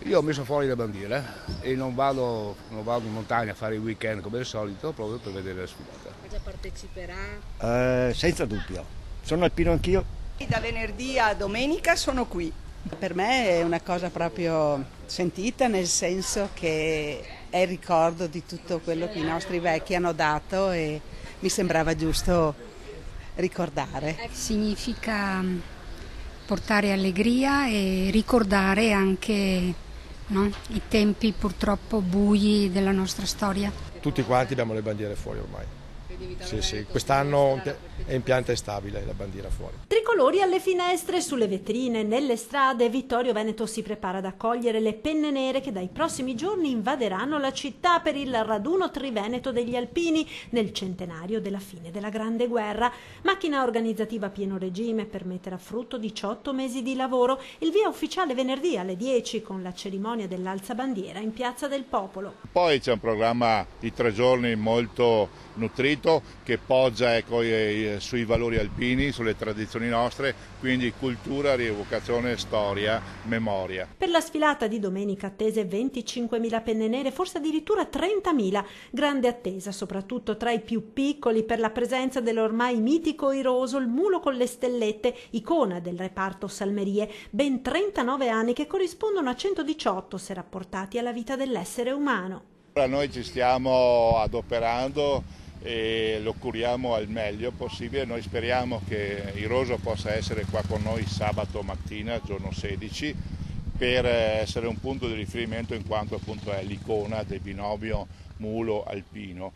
Io ho messo fuori la bandiera e non vado in montagna a fare i weekend come al solito proprio per vedere la sfilata. Ma già parteciperà? Senza dubbio. Sono alpino anch'io. Da venerdì a domenica sono qui. Per me è una cosa proprio sentita, nel senso che è il ricordo di tutto quello che i nostri vecchi hanno dato e mi sembrava giusto ricordare. Significa portare allegria e ricordare anche, no, i tempi purtroppo bui della nostra storia. Tutti quanti abbiamo le bandiere fuori ormai. Sì, quest'anno è in pianta stabile la bandiera fuori. Tricolori alle finestre, sulle vetrine, nelle strade, Vittorio Veneto si prepara ad accogliere le penne nere che dai prossimi giorni invaderanno la città per il raduno triveneto degli alpini nel centenario della fine della Grande Guerra. Macchina organizzativa a pieno regime per mettere a frutto 18 mesi di lavoro. Il via ufficiale venerdì alle 10 con la cerimonia dell'alzabandiera in Piazza del Popolo. Poi c'è un programma di 3 giorni molto nutrito che poggia sui valori alpini, sulle tradizioni nostre, quindi cultura, rievocazione, storia, memoria. Per la sfilata di domenica attese 25.000 penne nere, forse addirittura 30.000. Grande attesa soprattutto tra i più piccoli per la presenza dell'ormai mitico Iroso, il mulo con le stellette, icona del reparto Salmerie, ben 39 anni che corrispondono a 118 se rapportati alla vita dell'essere umano. Noi ci stiamo adoperando e lo curiamo al meglio possibile. Noi speriamo che Iroso possa essere qua con noi sabato mattina, giorno 16, per essere un punto di riferimento in quanto appunto è l'icona del binomio mulo-alpino.